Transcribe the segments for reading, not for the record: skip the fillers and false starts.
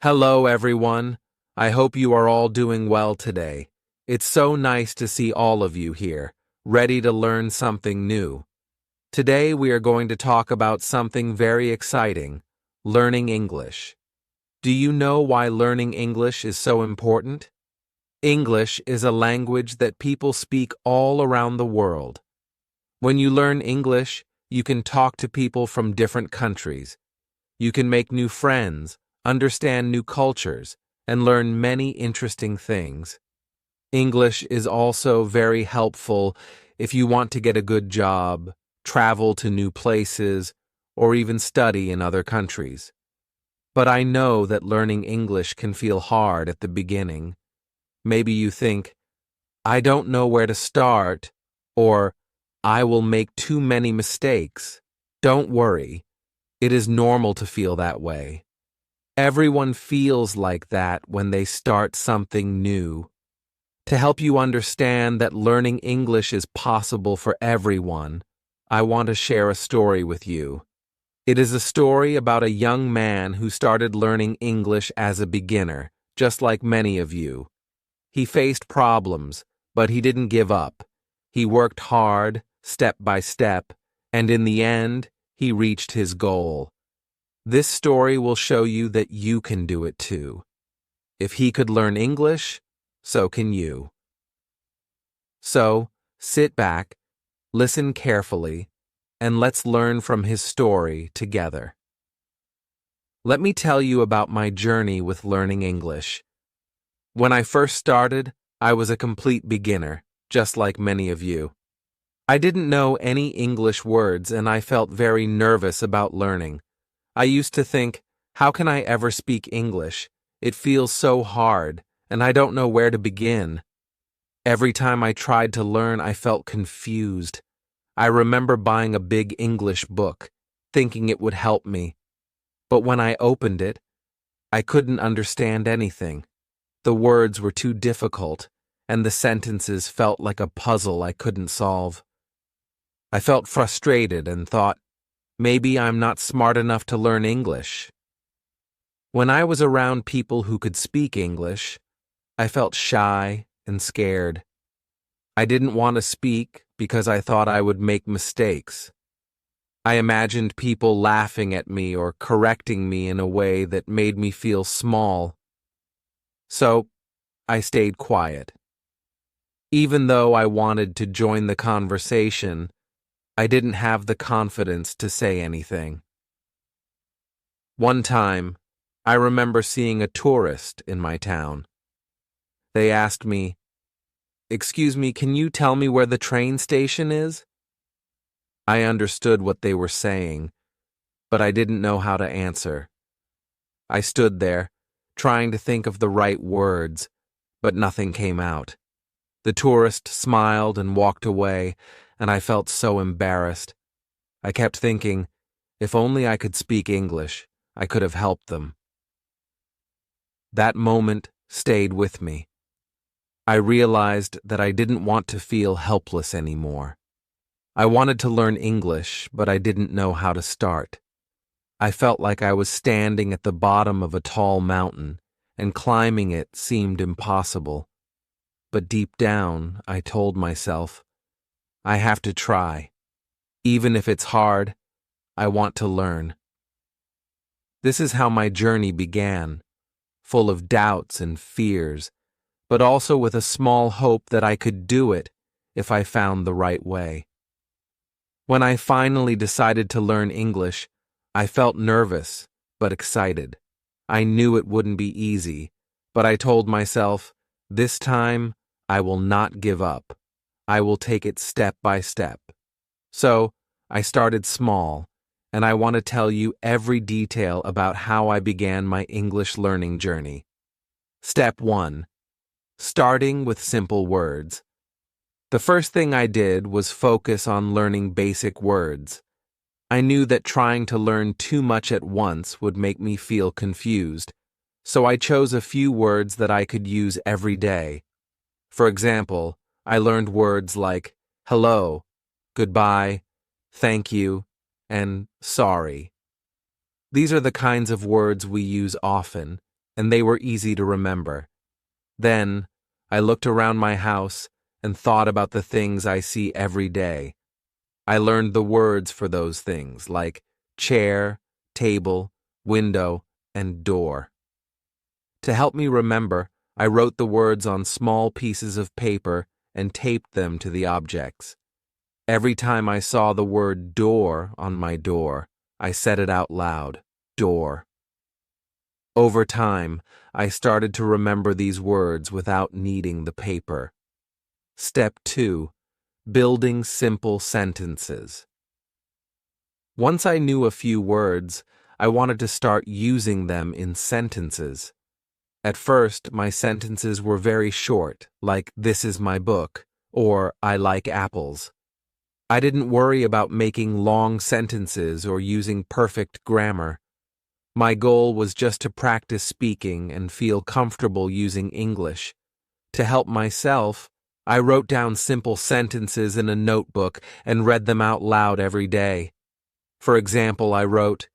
Hello, everyone. I hope you are all doing well today. It's so nice to see all of you here, ready to learn something new. Today we are going to talk about something very exciting, learning English. Do you know why learning English is so important? English is a language that people speak all around the world. When you learn English, you can talk to people from different countries. You can make new friends, understand new cultures, and learn many interesting things. English is also very helpful if you want to get a good job, travel to new places, or even study in other countries. But I know that learning English can feel hard at the beginning. Maybe you think, I don't know where to start, or I will make too many mistakes. Don't worry. It is normal to feel that way. Everyone feels like that when they start something new. To help you understand that learning English is possible for everyone, I want to share a story with you. It is a story about a young man who started learning English as a beginner, just like many of you. He faced problems, but he didn't give up. He worked hard, step by step, and in the end, he reached his goal. This story will show you that you can do it too. If he could learn English, so can you. So, sit back, listen carefully, and let's learn from his story together. Let me tell you about my journey with learning English. When I first started, I was a complete beginner, just like many of you. I didn't know any English words and I felt very nervous about learning. I used to think, how can I ever speak English? It feels so hard, and I don't know where to begin. Every time I tried to learn, I felt confused. I remember buying a big English book, thinking it would help me. But when I opened it, I couldn't understand anything. The words were too difficult, and the sentences felt like a puzzle I couldn't solve. I felt frustrated and thought, maybe I'm not smart enough to learn English. When I was around people who could speak English, I felt shy and scared. I didn't want to speak because I thought I would make mistakes. I imagined people laughing at me or correcting me in a way that made me feel small. So, I stayed quiet. Even though I wanted to join the conversation, I didn't have the confidence to say anything. One time, I remember seeing a tourist in my town. They asked me, "Excuse me, can you tell me where the train station is?" I understood what they were saying, but I didn't know how to answer. I stood there, trying to think of the right words, but nothing came out. The tourist smiled and walked away, and I felt so embarrassed. I kept thinking, if only I could speak English, I could have helped them. That moment stayed with me. I realized that I didn't want to feel helpless anymore. I wanted to learn English, but I didn't know how to start. I felt like I was standing at the bottom of a tall mountain, and climbing it seemed impossible. But deep down, I told myself, I have to try. Even if it's hard, I want to learn. This is how my journey began, full of doubts and fears, but also with a small hope that I could do it if I found the right way. When I finally decided to learn English, I felt nervous but excited. I knew it wouldn't be easy, but I told myself, this time I will not give up. I will take it step by step. So, I started small, and I want to tell you every detail about how I began my English learning journey. Step 1. Starting with simple words. The first thing I did was focus on learning basic words. I knew that trying to learn too much at once would make me feel confused, so I chose a few words that I could use every day. For example, I learned words like hello, goodbye, thank you, and sorry. These are the kinds of words we use often, and they were easy to remember. Then, I looked around my house and thought about the things I see every day. I learned the words for those things, like chair, table, window, and door. To help me remember, I wrote the words on small pieces of paper and taped them to the objects. Every time I saw the word door on my door, I said it out loud, door. Over time, I started to remember these words without needing the paper. Step 2. Building simple sentences. Once I knew a few words, I wanted to start using them in sentences. At first, my sentences were very short, like "this is my book," or "I like apples." I didn't worry about making long sentences or using perfect grammar. My goal was just to practice speaking and feel comfortable using English. To help myself, I wrote down simple sentences in a notebook and read them out loud every day. For example, I wrote,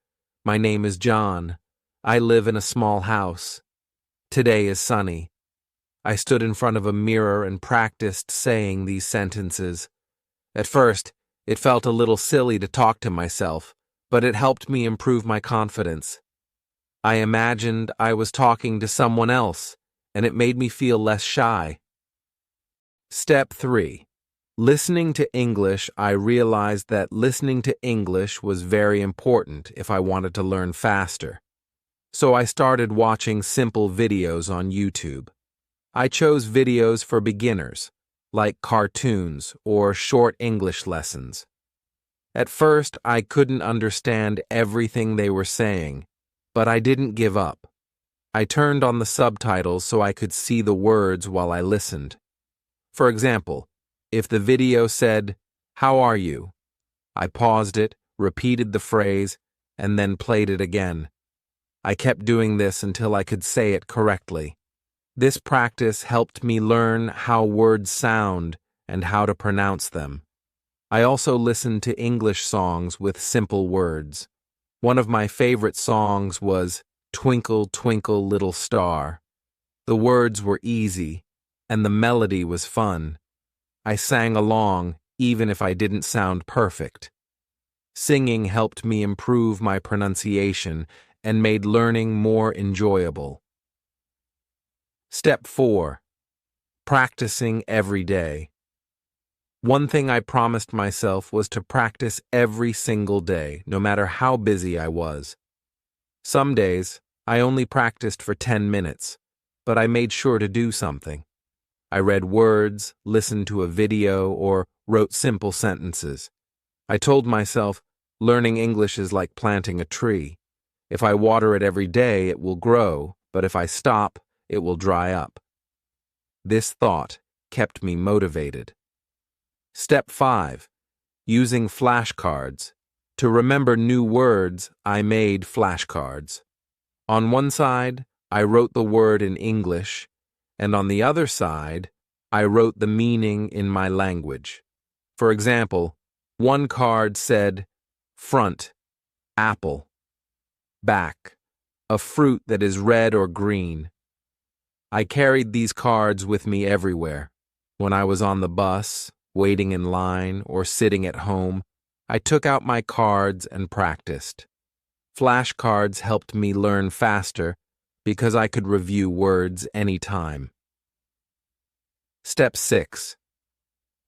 "My name is John. I live in a small house. Today is sunny." I stood in front of a mirror and practiced saying these sentences. At first, it felt a little silly to talk to myself, but it helped me improve my confidence. I imagined I was talking to someone else, and it made me feel less shy. Step 3. Listening to English. I realized that listening to English was very important if I wanted to learn faster. So I started watching simple videos on YouTube. I chose videos for beginners, like cartoons or short English lessons. At first, I couldn't understand everything they were saying, but I didn't give up. I turned on the subtitles so I could see the words while I listened. For example, if the video said, "How are you?" I paused it, repeated the phrase, and then played it again. I kept doing this until I could say it correctly. This practice helped me learn how words sound and how to pronounce them. I also listened to English songs with simple words. One of my favorite songs was "Twinkle, Twinkle, Little Star." The words were easy, and the melody was fun. I sang along even if I didn't sound perfect. Singing helped me improve my pronunciation and made learning more enjoyable. Step 4. Practicing every day. One thing I promised myself was to practice every single day, no matter how busy I was. Some days, I only practiced for 10 minutes, but I made sure to do something. I read words, listened to a video, or wrote simple sentences. I told myself, learning English is like planting a tree. If I water it every day, it will grow, but if I stop, it will dry up. This thought kept me motivated. Step 5. Using flashcards. To remember new words, I made flashcards. On one side, I wrote the word in English, and on the other side, I wrote the meaning in my language. For example, one card said, "Front, apple. Back, a fruit that is red or green." I carried these cards with me everywhere. When I was on the bus, waiting in line, or sitting at home, I took out my cards and practiced. Flashcards helped me learn faster because I could review words anytime. Step 6.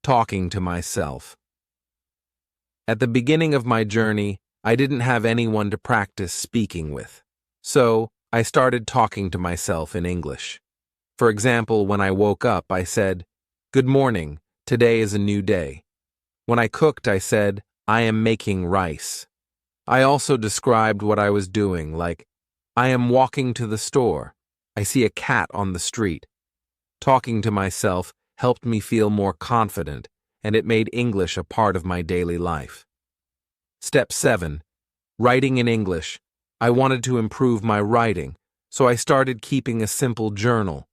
Talking to myself. At the beginning of my journey, I didn't have anyone to practice speaking with, so I started talking to myself in English. For example, when I woke up, I said, "Good morning, today is a new day." When I cooked, I said, "I am making rice." I also described what I was doing, like, "I am walking to the store. I see a cat on the street." Talking to myself helped me feel more confident, and it made English a part of my daily life. Step 7. Writing in English. I wanted to improve my writing, so I started keeping a simple journal.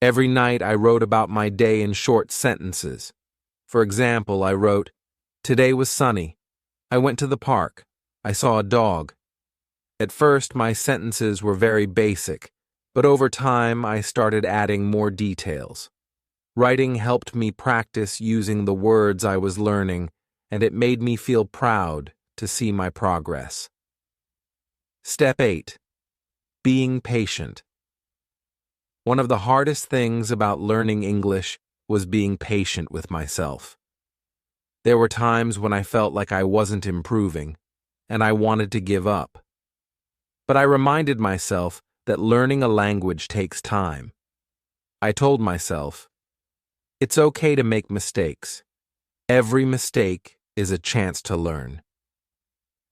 Every night I wrote about my day in short sentences. For example, I wrote, "Today was sunny. I went to the park. I saw a dog." At first, my sentences were very basic, But over time, I started adding more details. Writing helped me practice using the words I was learning, and it made me feel proud to see my progress. Step 8. Being patient. One of the hardest things about learning English was being patient with myself. There were times when I felt like I wasn't improving, and I wanted to give up. But I reminded myself that learning a language takes time. I told myself, it's okay to make mistakes. Every mistake is a chance to learn.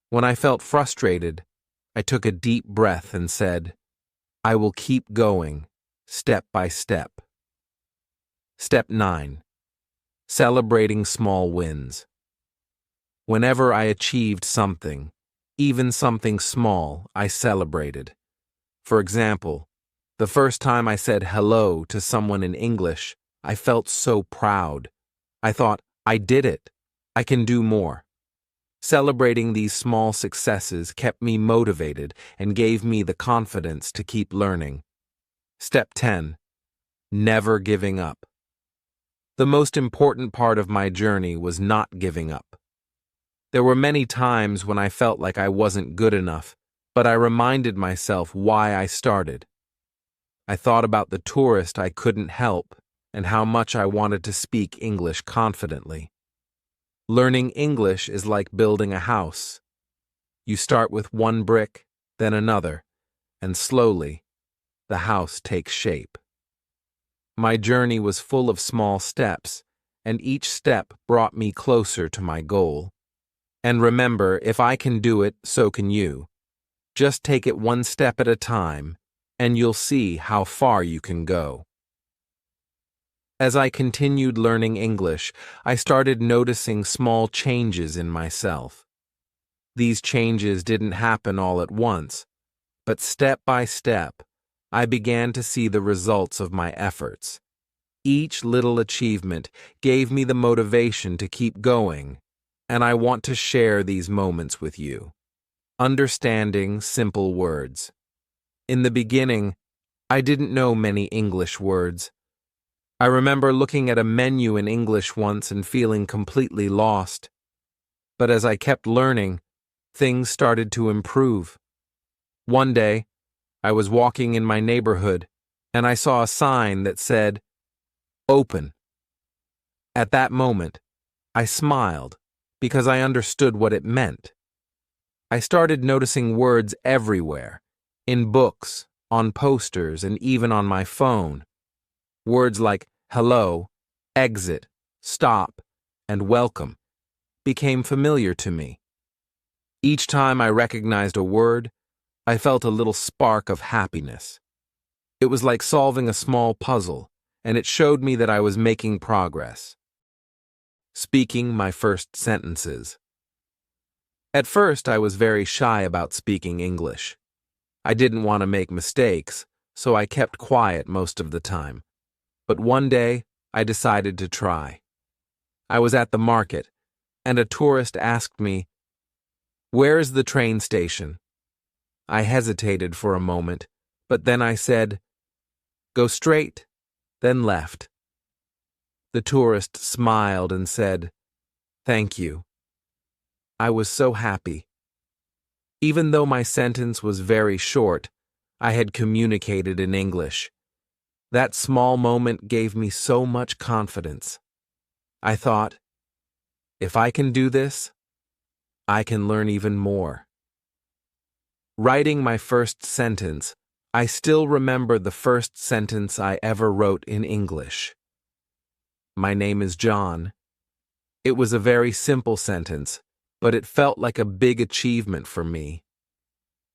When I felt frustrated, I took a deep breath and said, I will keep going, step by step. Step 9. Celebrating small wins. Whenever I achieved something, even something small, I celebrated. For example, the first time I said hello to someone in English, I felt so proud. I thought, I did it. I can do more. Celebrating these small successes kept me motivated and gave me the confidence to keep learning. Step 10. Never giving up. The most important part of my journey was not giving up. There were many times when I felt like I wasn't good enough, but I reminded myself why I started. I thought about the tourist I couldn't help and how much I wanted to speak English confidently. Learning English is like building a house. You start with one brick, then another, and slowly, the house takes shape. My journey was full of small steps, and each step brought me closer to my goal. And remember, if I can do it, so can you. Just take it one step at a time, and you'll see how far you can go. As I continued learning English, I started noticing small changes in myself. These changes didn't happen all at once, but step by step, I began to see the results of my efforts. Each little achievement gave me the motivation to keep going, and I want to share these moments with you. Understanding simple words. In the beginning, I didn't know many English words. I remember looking at a menu in English once and feeling completely lost. But as I kept learning, things started to improve. One day, I was walking in my neighborhood, and I saw a sign that said, "Open." At that moment, I smiled because I understood what it meant. I started noticing words everywhere, in books, on posters, and even on my phone. Words like hello, exit, stop, and welcome became familiar to me. Each time I recognized a word, I felt a little spark of happiness. It was like solving a small puzzle, and it showed me that I was making progress. Speaking my first sentences. At first, I was very shy about speaking English. I didn't want to make mistakes, so I kept quiet most of the time. But one day, I decided to try. I was at the market, and a tourist asked me, "Where is the train station?" I hesitated for a moment, but then I said, "Go straight, then left." The tourist smiled and said, "Thank you." I was so happy. Even though my sentence was very short, I had communicated in English. That small moment gave me so much confidence. I thought, if I can do this, I can learn even more. Writing my first sentence, I still remember the first sentence I ever wrote in English. My name is John. It was a very simple sentence, but it felt like a big achievement for me.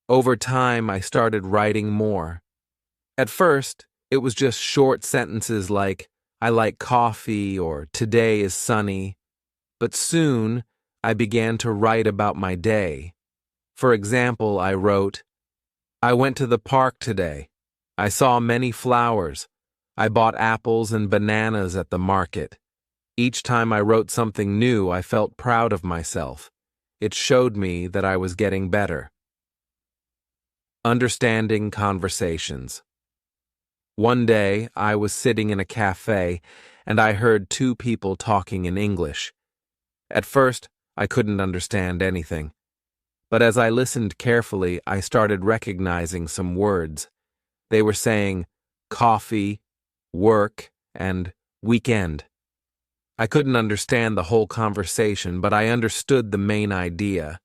Over time, I started writing more. At first, it was just short sentences like, "I like coffee," or "Today is sunny." But soon, I began to write about my day. For example, I wrote, "I went to the park today. I saw many flowers. I bought apples and bananas at the market." Each time I wrote something new, I felt proud of myself. It showed me that I was getting better. Understanding conversations. One day, I was sitting in a cafe, and I heard two people talking in English. At first, I couldn't understand anything. But as I listened carefully, I started recognizing some words. They were saying coffee, work, and weekend. I couldn't understand the whole conversation, but I understood the main idea.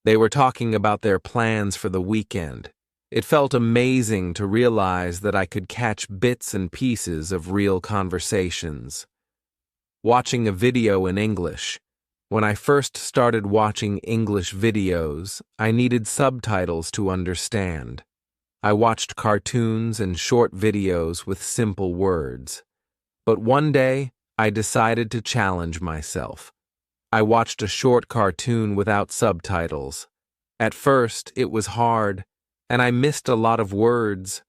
They were talking about their plans for the weekend. It felt amazing to realize that I could catch bits and pieces of real conversations. Watching a video in English. When I first started watching English videos, I needed subtitles to understand. I watched cartoons and short videos with simple words. But one day, I decided to challenge myself. I watched a short cartoon without subtitles. At first, it was hard, and I missed a lot of words,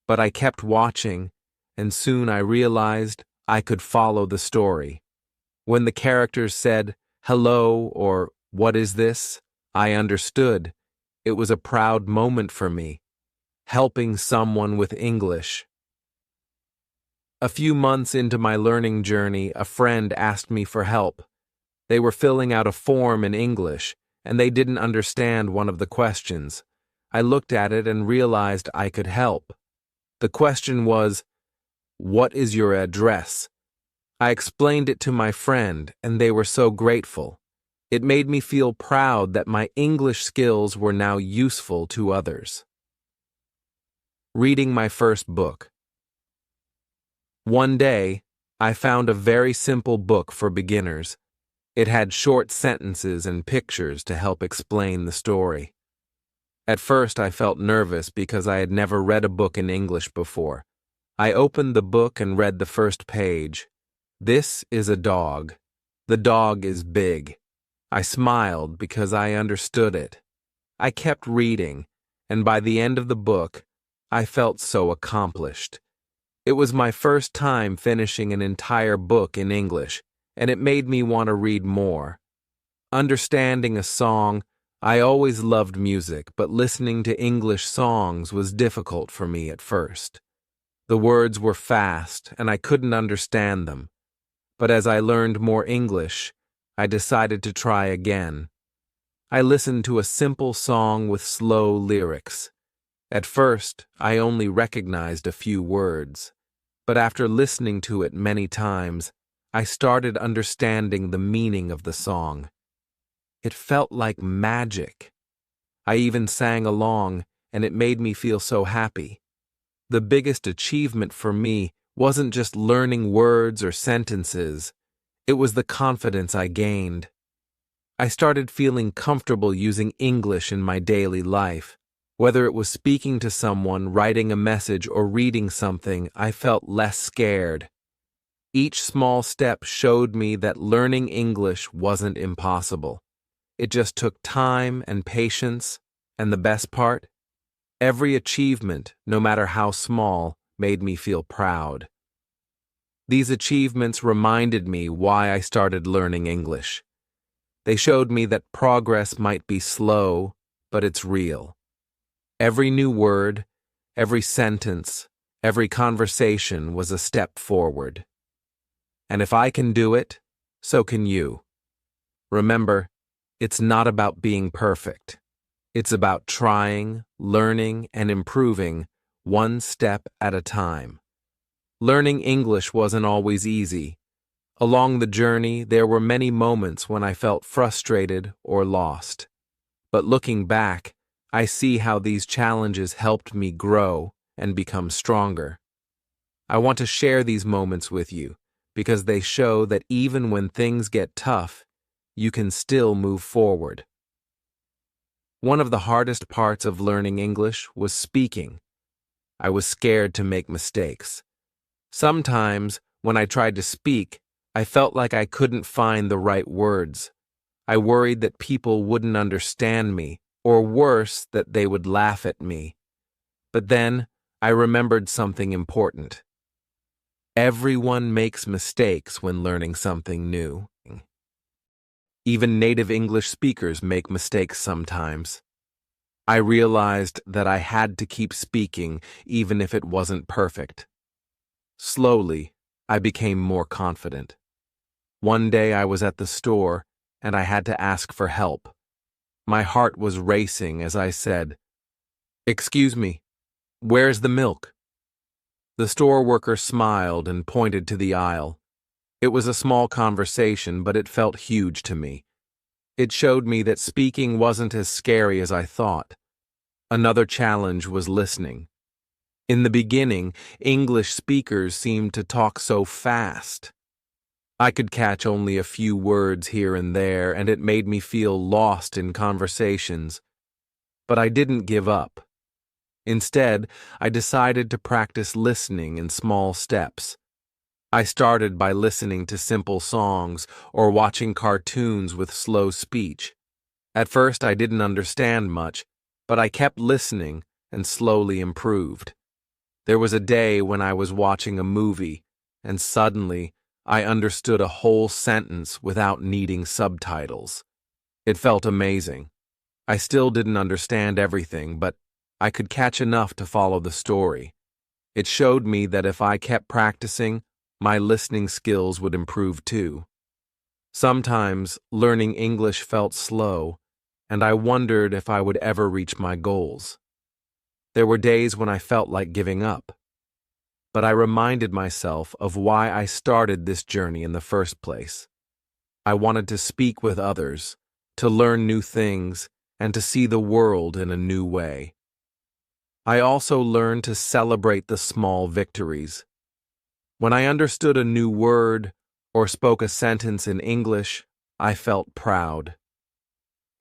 but I kept watching, and soon I realized I could follow the story. When the characters said, "Hello," or "What is this?" I understood. It was a proud moment for me, helping someone with English. A few months into my learning journey, a friend asked me for help. They were filling out a form in English, and they didn't understand one of the questions. I looked at it and realized I could help. The question was, "What is your address?" I explained it to my friend, and they were so grateful. It made me feel proud that my English skills were now useful to others. Reading my first book. One day, I found a very simple book for beginners. It had short sentences and pictures to help explain the story. At first, I felt nervous because I had never read a book in English before. I opened the book and read the first page. This is a dog. The dog is big. I smiled because I understood it. I kept reading, and by the end of the book, I felt so accomplished. It was my first time finishing an entire book in English, and it made me want to read more. Understanding a song, I always loved music, but listening to English songs was difficult for me at first. The words were fast, and I couldn't understand them. But as I learned more English, I decided to try again. I listened to a simple song with slow lyrics. At first, I only recognized a few words, but after listening to it many times, I started understanding the meaning of the song. It felt like magic. I even sang along, and it made me feel so happy. The biggest achievement for me wasn't just learning words or sentences, it was the confidence I gained. I started feeling comfortable using English in my daily life. Whether it was speaking to someone, writing a message, or reading something, I felt less scared. Each small step showed me that learning English wasn't impossible. It just took time and patience, and the best part? Every achievement, no matter how small, made me feel proud. These achievements reminded me why I started learning English. They showed me that progress might be slow, but it's real. Every new word, every sentence, every conversation was a step forward. And if I can do it, so can you. Remember, it's not about being perfect. It's about trying, learning, and improving one step at a time. Learning English wasn't always easy. Along the journey, there were many moments when I felt frustrated or lost. But looking back, I see how these challenges helped me grow and become stronger. I want to share these moments with you because they show that even when things get tough, you can still move forward. One of the hardest parts of learning English was speaking. I was scared to make mistakes. Sometimes, when I tried to speak, I felt like I couldn't find the right words. I worried that people wouldn't understand me, or worse, that they would laugh at me. But then, I remembered something important. Everyone makes mistakes when learning something new. Even native English speakers make mistakes sometimes. I realized that I had to keep speaking even if it wasn't perfect. Slowly, I became more confident. One day I was at the store, and I had to ask for help. My heart was racing as I said, "Excuse me, where's the milk?" The store worker smiled and pointed to the aisle. It was a small conversation, but it felt huge to me. It showed me that speaking wasn't as scary as I thought. Another challenge was listening. In the beginning, English speakers seemed to talk so fast. I could catch only a few words here and there, and it made me feel lost in conversations. But I didn't give up. Instead, I decided to practice listening in small steps. I started by listening to simple songs or watching cartoons with slow speech. At first, I didn't understand much, but I kept listening and slowly improved. There was a day when I was watching a movie, and suddenly, I understood a whole sentence without needing subtitles. It felt amazing. I still didn't understand everything, but I could catch enough to follow the story. It showed me that if I kept practicing, my listening skills would improve too. Sometimes, learning English felt slow, and I wondered if I would ever reach my goals. There were days when I felt like giving up. But I reminded myself of why I started this journey in the first place. I wanted to speak with others, to learn new things, and to see the world in a new way. I also learned to celebrate the small victories. When I understood a new word or spoke a sentence in English, I felt proud.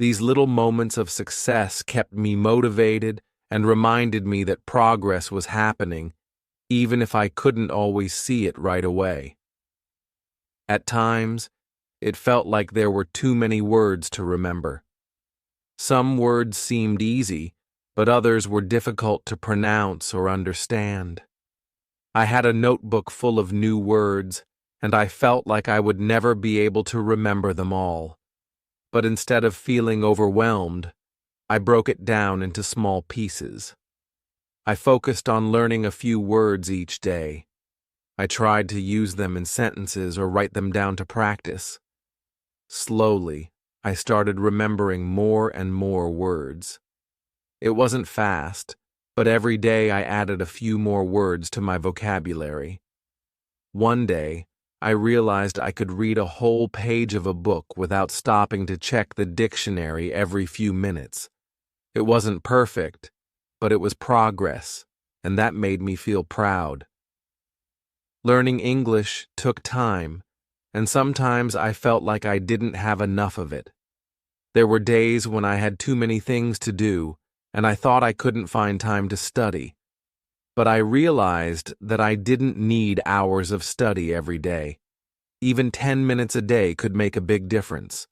These little moments of success kept me motivated and reminded me that progress was happening, even if I couldn't always see it right away. At times, it felt like there were too many words to remember. Some words seemed easy, but others were difficult to pronounce or understand. I had a notebook full of new words, and I felt like I would never be able to remember them all. But instead of feeling overwhelmed, I broke it down into small pieces. I focused on learning a few words each day. I tried to use them in sentences or write them down to practice. Slowly, I started remembering more and more words. It wasn't fast, but every day I added a few more words to my vocabulary. One day, I realized I could read a whole page of a book without stopping to check the dictionary every few minutes. It wasn't perfect, but it was progress, and that made me feel proud. Learning English took time, and sometimes I felt like I didn't have enough of it. There were days when I had too many things to do, and I thought I couldn't find time to study. But I realized that I didn't need hours of study every day. Even 10 minutes a day could make a big difference.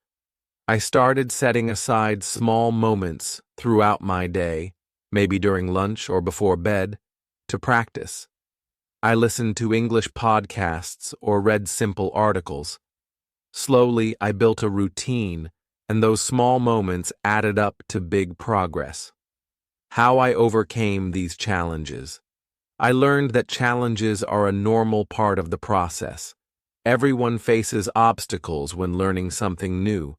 I started setting aside small moments throughout my day, maybe during lunch or before bed, to practice. I listened to English podcasts or read simple articles. Slowly, I built a routine, and those small moments added up to big progress. How I overcame these challenges. I learned that challenges are a normal part of the process. Everyone faces obstacles when learning something new.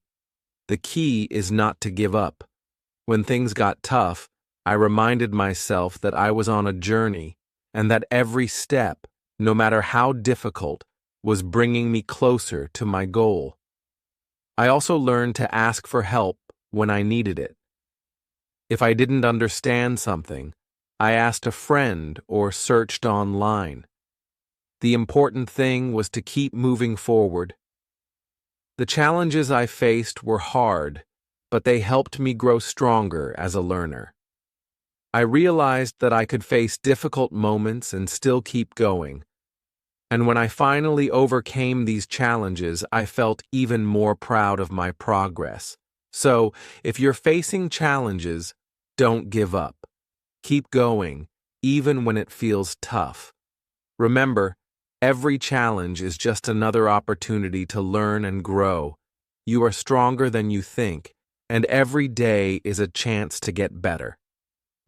The key is not to give up. When things got tough, I reminded myself that I was on a journey and that every step, no matter how difficult, was bringing me closer to my goal. I also learned to ask for help when I needed it. If I didn't understand something, I asked a friend or searched online. The important thing was to keep moving forward. The challenges I faced were hard, but they helped me grow stronger as a learner. I realized that I could face difficult moments and still keep going. And when I finally overcame these challenges, I felt even more proud of my progress. So, if you're facing challenges, don't give up. Keep going, even when it feels tough. Remember, every challenge is just another opportunity to learn and grow. You are stronger than you think, and every day is a chance to get better.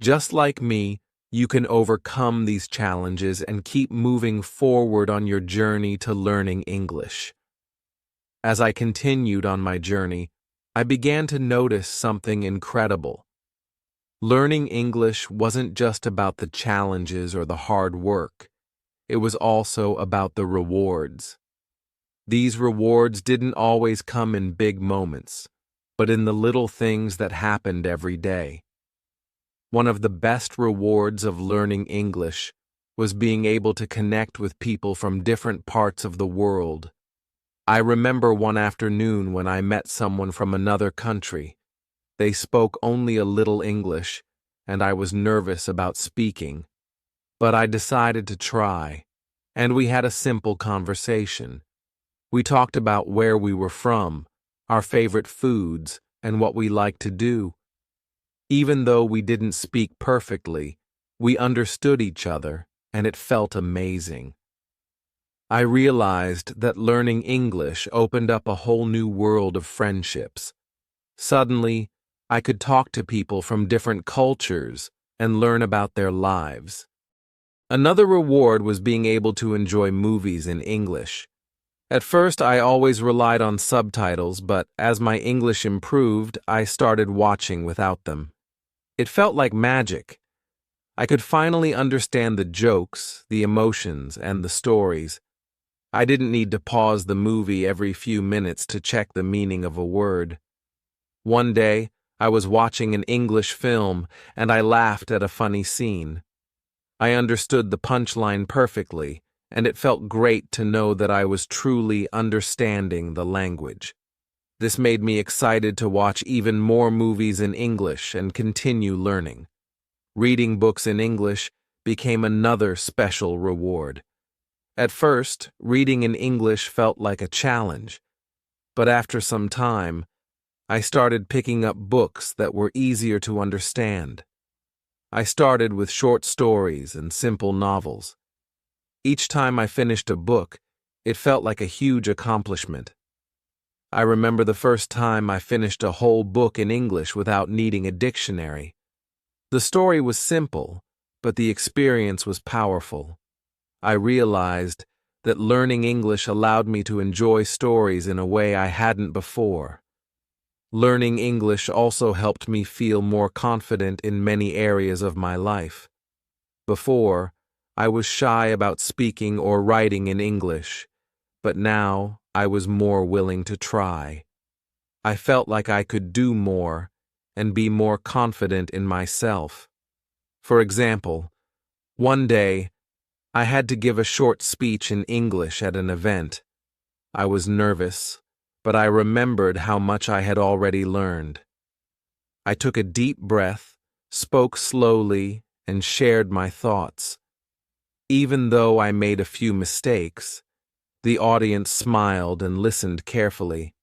Just like me, you can overcome these challenges and keep moving forward on your journey to learning English. As I continued on my journey, I began to notice something incredible. Learning English wasn't just about the challenges or the hard work. It was also about the rewards. These rewards didn't always come in big moments, but in the little things that happened every day. One of the best rewards of learning English was being able to connect with people from different parts of the world. I remember one afternoon when I met someone from another country. They spoke only a little English, and I was nervous about speaking. But I decided to try, and we had a simple conversation. We talked about where we were from, our favorite foods, and what we liked to do. Even though we didn't speak perfectly, we understood each other, and it felt amazing. I realized that learning English opened up a whole new world of friendships. Suddenly, I could talk to people from different cultures and learn about their lives. Another reward was being able to enjoy movies in English. At first, I always relied on subtitles, but as my English improved, I started watching without them. It felt like magic. I could finally understand the jokes, the emotions, and the stories. I didn't need to pause the movie every few minutes to check the meaning of a word. One day, I was watching an English film, and I laughed at a funny scene. I understood the punchline perfectly, and it felt great to know that I was truly understanding the language. This made me excited to watch even more movies in English and continue learning. Reading books in English became another special reward. At first, reading in English felt like a challenge, but after some time, I started picking up books that were easier to understand. I started with short stories and simple novels. Each time I finished a book, it felt like a huge accomplishment. I remember the first time I finished a whole book in English without needing a dictionary. The story was simple, but the experience was powerful. I realized that learning English allowed me to enjoy stories in a way I hadn't before. Learning English also helped me feel more confident in many areas of my life. Before, I was shy about speaking or writing in English, but now I was more willing to try. I felt like I could do more and be more confident in myself. For example, one day, I had to give a short speech in English at an event. I was nervous, but I remembered how much I had already learned. I took a deep breath, spoke slowly, and shared my thoughts. Even though I made a few mistakes, the audience smiled and listened carefully.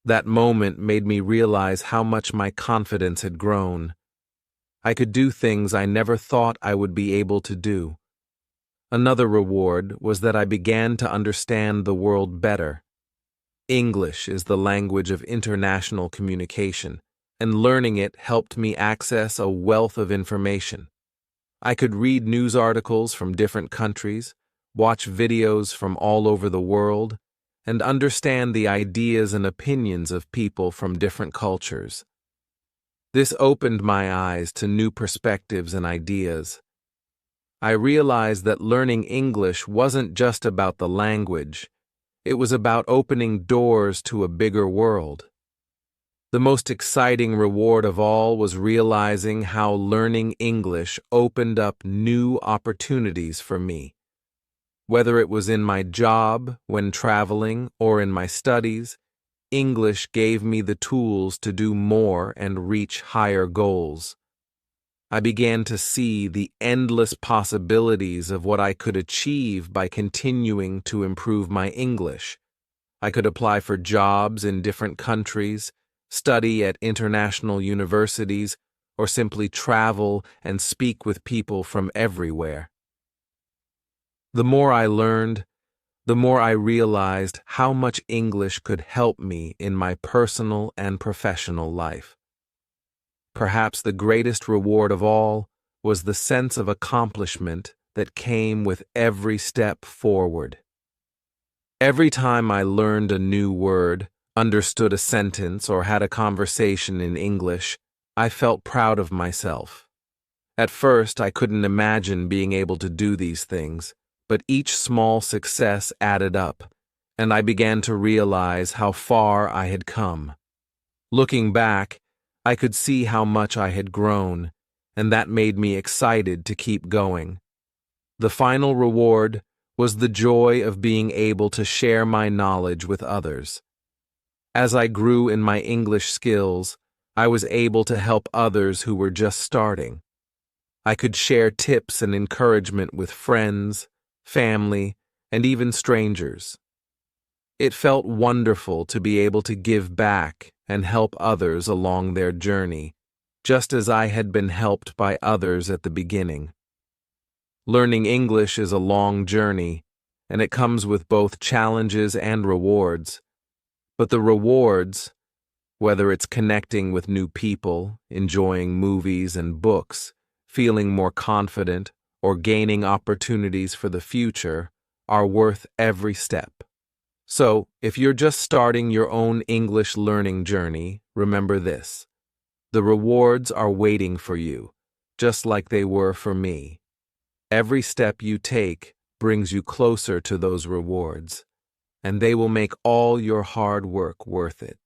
That moment made me realize how much my confidence had grown. I could do things I never thought I would be able to do. Another reward was that I began to understand the world better. English is the language of international communication, and learning it helped me access a wealth of information. I could read news articles from different countries, watch videos from all over the world, and understand the ideas and opinions of people from different cultures. This opened my eyes to new perspectives and ideas. I realized that learning English wasn't just about the language, it was about opening doors to a bigger world. The most exciting reward of all was realizing how learning English opened up new opportunities for me. Whether it was in my job, when traveling, or in my studies, English gave me the tools to do more and reach higher goals. I began to see the endless possibilities of what I could achieve by continuing to improve my English. I could apply for jobs in different countries, study at international universities, or simply travel and speak with people from everywhere. The more I learned, the more I realized how much English could help me in my personal and professional life. Perhaps the greatest reward of all was the sense of accomplishment that came with every step forward. Every time I learned a new word, understood a sentence, or had a conversation in English, I felt proud of myself. At first, I couldn't imagine being able to do these things, but each small success added up, and I began to realize how far I had come. Looking back, I could see how much I had grown, and that made me excited to keep going. The final reward was the joy of being able to share my knowledge with others. As I grew in my English skills, I was able to help others who were just starting. I could share tips and encouragement with friends, family, and even strangers. It felt wonderful to be able to give back and help others along their journey, just as I had been helped by others at the beginning. Learning English is a long journey, and it comes with both challenges and rewards. But the rewards, whether it's connecting with new people, enjoying movies and books, feeling more confident, or gaining opportunities for the future, are worth every step. So, if you're just starting your own English learning journey, remember this. The rewards are waiting for you, just like they were for me. Every step you take brings you closer to those rewards, and they will make all your hard work worth it.